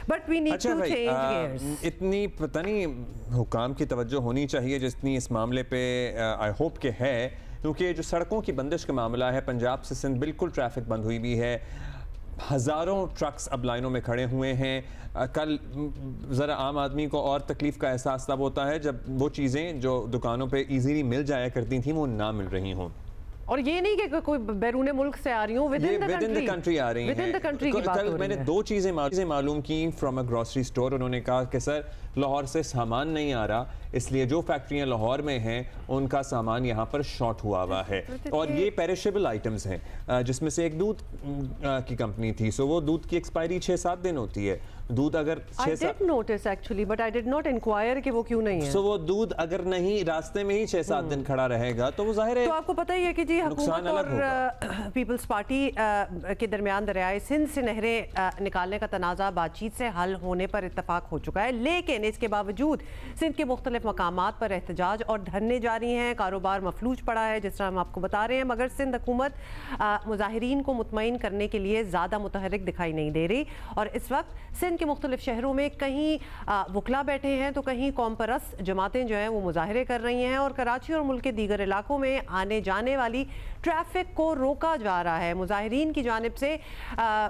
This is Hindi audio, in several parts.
बट वी नीड अच्छा टू भाई, चेंज गियर्स। इतनी पता नहीं हुकाम की तवज्जो होनी चाहिए जितनी इस मामले पे आई होप के है, क्योंकि जो सड़कों की बंदिश का मामला है, पंजाब से सिंध बिल्कुल ट्रैफिक बंद हुई भी है, हज़ारों ट्रक्स अब लाइनों में खड़े हुए हैं। कल ज़रा आम आदमी को और तकलीफ़ का एहसास तब होता है जब वो चीज़ें जो दुकानों पे इजीली मिल जाया करती थी वो ना मिल रही हों। और ये नहीं कि कोई बैरून मुल्क से आ रही हूँ, विद इन द कंट्री आ रही हैं। विद इन द कंट्री की बात हो रही मैंने है। दो चीज़ें मालूम की फ्रॉम अ ग्रॉसरी स्टोर। उन्होंने कहा कि सर लाहौर से सामान नहीं आ रहा, इसलिए जो फैक्ट्रियां लाहौर में हैं उनका सामान यहाँ पर शॉर्ट हुआ है। और ये पेरिशेबल आइटम्स हैं, जिसमें से एक दूध की कंपनी थी, सो वो दूध की एक्सपायरी 6-7 दिन होती है। दूध अगर I did notice actually, but I did not inquire कि वो क्यों नहीं है। सो वो दूध अगर नहीं रास्ते में ही 6-7 दिन खड़ा रहेगा तो वो जाहिर है। तो आपको पता ही है कि जी हुकूमत और पीपल्स पार्टी के दरमियान दरियाए सिंध से नहरें निकालने का तनाज़ा बातचीत से हल होने पर इत्तफाक हो चुका है, लेकिन इसके बावजूद सिंध के मुख्तलिफ मकामात पर एहतजाज और धरने जारी हैं। कारोबार मफलूज पड़ा है, जिस तरह हम आपको बता रहे हैं, मगर सिंध हुकूमत मुजाहिरीन को मुतमईन करने के लिए ज़्यादा मुतहरिक दिखाई नहीं दे रही। और इस वक्त सिंध के मुख्तलिफ शहरों में कहीं वकला बैठे हैं तो कहीं कौम परस्त जमातें जो हैं वो मुजाहरे कर रही हैं, और कराची और मुल्क के दीगर इलाकों में आने जाने वाली ट्रैफिक को रोका जा रहा है। मुजाहिरीन की जानिब से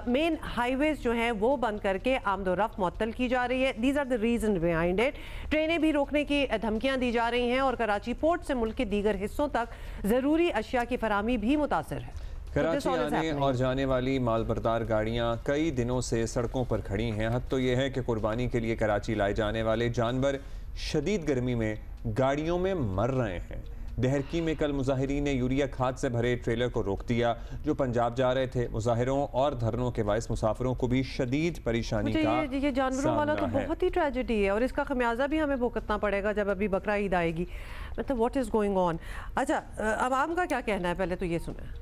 मेन हाईवेज जो हैं वो बंद करके आमदोरफ्त मुअत्तल की जा रही है। These are the reason behind it. ट्रेनें भी रोकने की धमकियां दी जा रही हैं और कराची पोर्ट से मुल्क के दीगर हिस्सों तक ज़रूरी अशिया की फराहमी भी मुतासर है। कराची आने और जाने वाली मालबरदार गाड़ियां कई दिनों से सड़कों पर खड़ी हैं। हद तो यह है कि कुर्बानी के लिए कराची लाए जाने वाले जानवर शदीद गर्मी में गाड़ियों में मर रहे हैं। देहरकी में कल मुजाहिरीन ने यूरिया खाद से भरे ट्रेलर को रोक दिया जो पंजाब जा रहे थे। मुजाहिरों और धरनों के बायस मुसाफिरों को भी शदीद परेशानी का ये जानवरों वाला तो बहुत ही ट्रेजेडी है और इसका खमियाजा भी हमें भुगतना पड़ेगा जब अभी बकरा ईद आएगी। मतलब व्हाट इज गोइंग ऑन। अच्छा, अवाम का क्या कहना है, पहले तो ये सुने।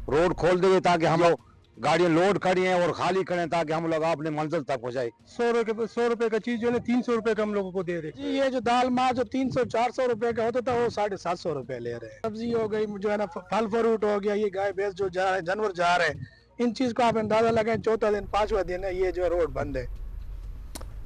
रोड खोल देंगे ताकि हम लोग गाड़ियां लोड खड़ी हैं और खाली करें ताकि हम लोग अपने मंजिल तक पहुंचाए। 100 रुपए का चीज जो है 300 रुपए का हम लोगों को दे रहे हैं। ये जो दाल माँ जो 300-400 रुपए का होता था वो 750 रुपए ले रहे हैं। सब्जी हो गई, जो है ना फल फ्रूट हो गया, ये गाय भैंस जो जा रहे हैं, जानवर जा रहे हैं, इन चीज को आप अंदाजा लगाएं। चौथा दिन 5वां दिन है ये जो रोड बंद है।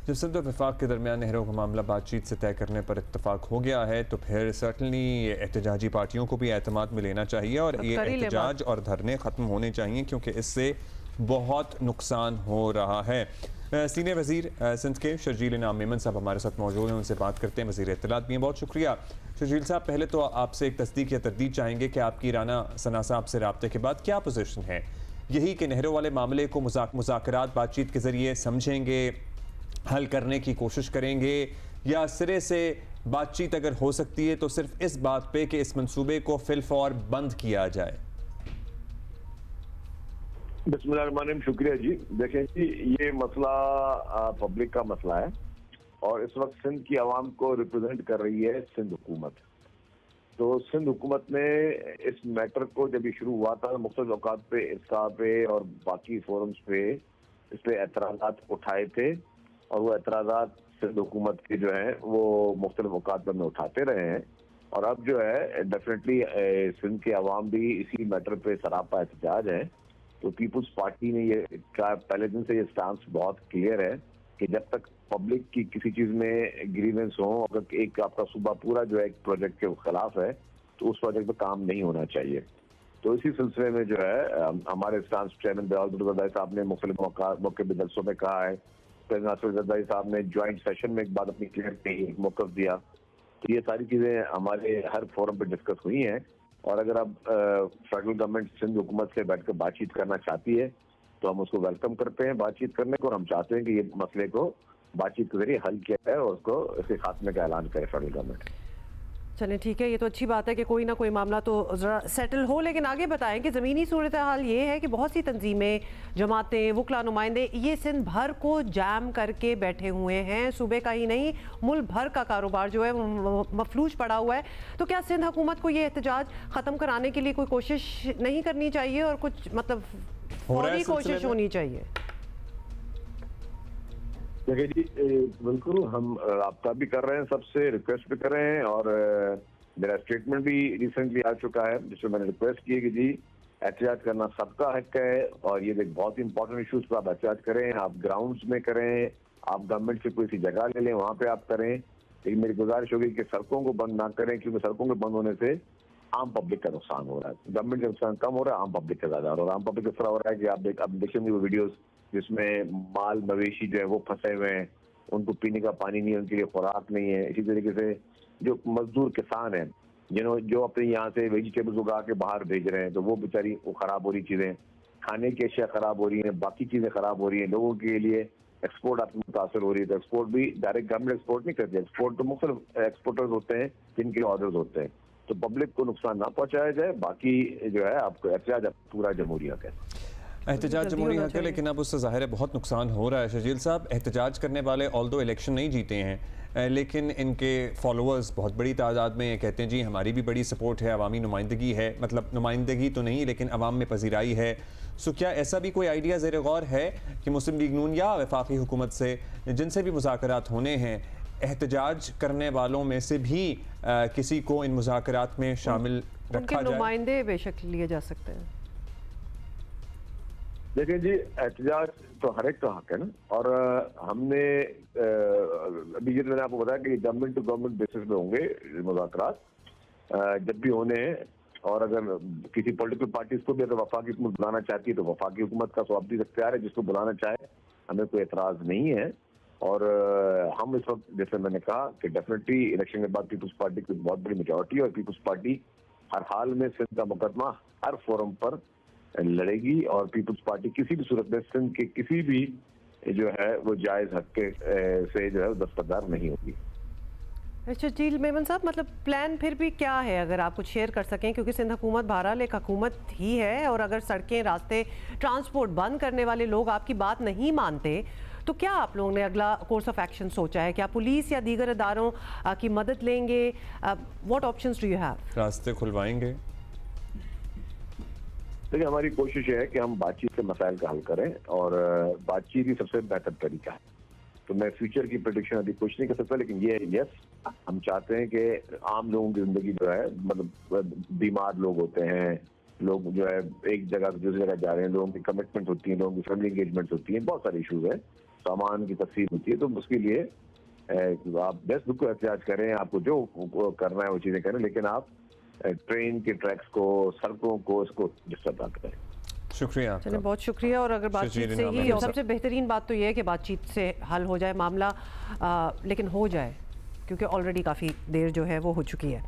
जब सिंध और वफाक के दरमियान नहरों का मामला बातचीत से तय करने पर इत्तफाक हो गया है तो फिर सर्टनली एहतजाजी पार्टियों को भी एतमाद में लेना चाहिए और ये एहतजाज और धरने ख़त्म होने चाहिए, क्योंकि इससे बहुत नुकसान हो रहा है। सीनियर वज़ीर सिंध के शर्जील इनाम मेमन साहब हमारे साथ मौजूद हैं, उनसे बात करते हैं। वज़ीर इत्तलात भी हैं, बहुत शुक्रिया। शर्जील साहब, पहले तो आपसे एक तस्दीक या तरदीद चाहेंगे कि आपकी राना सना साहब से रब्ते के बाद क्या पोजीशन है, यही कि नहरों वाले मामले को मुज़ाकरात बातचीत के ज़रिए समझेंगे, हल करने की कोशिश करेंगे, या सिरे से बातचीत अगर हो सकती है तो सिर्फ इस बात पे कि इस मंसूबे को फिलफौर बंद किया जाए? बिस्मिल्लाहिर्रहमानिर्रहीम, शुक्रिया जी। देखें जी, ये मसला पब्लिक का मसला है और इस वक्त सिंध की आवाम को रिप्रेजेंट कर रही है सिंध हुकूमत। तो सिंध हुकूमत ने इस मैटर को जब ये शुरू हुआ था मुख्तलिफ औकात पे, इफ्ता पे और बाकी फोरम्स पे इस पे एतराज़ात उठाए थे और वो एतराज़ात सिंध हुकूमत के जो हैं वो मुख्तलिफ औकात पर में उठाते रहे हैं। और अब जो है डेफिनेटली सिंध के अवाम भी इसी मैटर पे सरापा एहतजाज है। तो पीपल्स पार्टी ने ये का पहले दिन से ये स्टांस बहुत क्लियर है कि जब तक पब्लिक की किसी चीज़ में ग्रीवेंस हो, अगर एक आपका सूबा पूरा जो है एक प्रोजेक्ट के खिलाफ है तो उस प्रोजेक्ट पर काम नहीं होना चाहिए। तो इसी सिलसिले में जो है हमारे स्टांस चेयरमैन बिलावल भुट्टो ज़रदारी साहब ने मुख्तलिफ मौके पर जलसों में कहा है। नासिर ज़रदारी साहब ने ज्वाइंट सेशन में एक बात अपनी क्लियर की, एक मौक़िफ़ दिया। तो ये सारी चीज़ें हमारे हर फोरम पे डिस्कस हुई हैं और अगर अब फेडरल गवर्नमेंट सिंध हुकूमत से बैठकर बातचीत करना चाहती है तो हम उसको वेलकम करते हैं बातचीत करने को, और हम चाहते हैं कि ये मसले को बातचीत के जरिए हल किया जाए और उसको इसके खात्मे का ऐलान करे फेडरल गवर्नमेंट। चलें, ठीक है, ये तो अच्छी बात है कि कोई ना कोई मामला तो ज़रा सेटल हो। लेकिन आगे बताएं कि ज़मीनी सूरत हाल ये है कि बहुत सी तंजीमें, जमातें, वकला नुमाइंदे ये सिंध भर को जाम करके बैठे हुए हैं। सूबे का ही नहीं, मुल्क भर का कारोबार जो है वो मफलूज पड़ा हुआ है। तो क्या सिंध हुकूमत को ये एहतजाज ख़त्म कराने के लिए कोई कोशिश नहीं करनी चाहिए और कुछ मतलब फौरी कोशिश होनी चाहिए? देखिए जी, बिल्कुल हम रब्ता भी कर रहे हैं, सबसे रिक्वेस्ट भी कर रहे हैं और मेरा स्टेटमेंट भी रिसेंटली आ चुका है जिसमें मैंने रिक्वेस्ट की है कि जी एहतजाज करना सबका हक है, और ये एक बहुत ही इंपॉर्टेंट इशूज पर आप एहतजाज करें, आप ग्राउंड्स में करें, आप गवर्नमेंट से कोई सी जगह ले लें, वहां पे आप करें। लेकिन मेरी गुजारिश होगी कि सड़कों को बंद ना करें, क्योंकि सड़कों के बंद होने से आम पब्लिक का नुकसान हो रहा है। गवर्नमेंट का नुकसान कम हो रहा है, आम पब्लिक का ज्यादा हो रहा है। आम पब्लिक इस तरह हो रहा है कि आप देखेंगे वो वीडियोस जिसमें माल मवेशी जो है वो फंसे हुए हैं, उनको पीने का पानी नहीं है, उनके लिए खुराक नहीं है। इसी तरीके से जो मजदूर किसान हैं जो अपने यहाँ से वेजिटेबल्स उगा के बाहर भेज रहे हैं, तो वो बेचारी वो खराब हो रही चीजें, खाने की अशिया खराब हो रही हैं, बाकी चीजें खराब हो रही हैं, लोगों के लिए एक्सपोर्ट आपकी मुतासर हो रही है। तो एक्सपोर्ट भी डायरेक्ट गवर्नमेंट एक्सपोर्ट नहीं करती, एक्सपोर्ट तो मुख्तलिफ एक्सपोर्टर्स होते हैं जिनके ऑर्डर्स होते हैं। तो पब्लिक को नुकसान ना पहुंचाया जाए, बाकी जो है आपको एहतजाज पूरा जमहूरिया का एहतजाज जमहूरी हक है, लेकिन अब उससे ज़ाहिर है बहुत नुकसान हो रहा है। शर्जील साहब, एहतजाज करने वाले ऑल्दो इलेक्शन नहीं जीते हैं, लेकिन इनके फॉलोअर्स बहुत बड़ी तादाद में कहते हैं जी हमारी भी बड़ी सपोर्ट है, अवामी नुमाइंदगी है, मतलब नुमाइंदगी तो नहीं लेकिन अवाम में पजीराई है। सो क्या ऐसा भी कोई आइडिया ज़ेर गौर है कि मुस्लिम लीग नून या वफाकी हुकूमत से जिनसे भी मुज़ाकरात होने हैं, एहतजाज करने वालों में से भी किसी को इन मुज़ाकरात में शामिल रखा जाए? नुमाइंदे बेशक लिए जा सकते हैं। देखिए जी, एहतजाज तो हर एक का हक है ना, और हमने अभी ये मैंने आपको बताया कि गवर्नमेंट टू गवर्नमेंट बेसिस पे होंगे मुज़ाकरात जब भी होने हैं। और अगर किसी पॉलिटिकल पार्टीज को भी अगर वफाकी हुकूमत बुलाना चाहती है तो वफाकी हुकूमत का स्वाभाविक इख्तियार है, जिसको बुलाना चाहे हमें कोई एतराज़ नहीं है। और हम इस वक्त जैसे मैंने कहा कि डेफिनेटली इलेक्शन के बाद पीपल्स पार्टी की बहुत बड़ी मेजॉरिटी, और पीपल्स पार्टी हर हाल में सिंध का मुकदमा हर फोरम पर लड़ेगी, और पीपल्स पार्टी किसी भी सूरत में सिंध के किसी भी जो है वो जायज हक के से जो है दस्तबरदार नहीं होगी। शर्जील मेमन साहब, मतलब प्लान फिर भी क्या है, अगर आप कुछ शेयर कर सकें, क्योंकि सिंध हुकूमत बहरहाल एक हुकूमत ही है, और अगर सड़कें, रास्ते, ट्रांसपोर्ट बंद करने वाले लोग आपकी बात नहीं मानते तो क्या आप लोगों ने अगला कोर्स ऑफ एक्शन सोचा है? क्या पुलिस या दीगर इदारों की मदद लेंगे? What options do you have? रास्ते खुलवाएंगे? देखिए, हमारी कोशिश है कि हम बातचीत से मसाइल का हल करें, और बातचीत ही सबसे बेहतर तरीका है। तो मैं फ्यूचर की प्रेडिक्शन अभी कुछ नहीं कर सकता, लेकिन ये यस, हम चाहते हैं कि आम लोगों की जिंदगी जो है, मतलब बीमार लोग होते हैं, लोग जो है एक जगह से दूसरी जगह जा रहे हैं, लोगों की कमिटमेंट होती है, लोगों की फैमिली एंगेजमेंट होती है, बहुत सारे इशूज हैं, सामान की तकसीम होती है। तो उसके लिए आप बेस्ट बिल्कुल एहतजाज करें, आपको जो करना है वो चीजें करें, लेकिन आप ट्रेन के ट्रैक्स को, सड़कों को, इसको डिस्टर्ब ना करें। शुक्रिया। चलिए, बहुत शुक्रिया। और अगर बातचीत से ही, सबसे बेहतरीन बात तो ये है कि बातचीत से हल हो जाए मामला, लेकिन हो जाए, क्योंकि ऑलरेडी काफ़ी देर जो है वो हो चुकी है।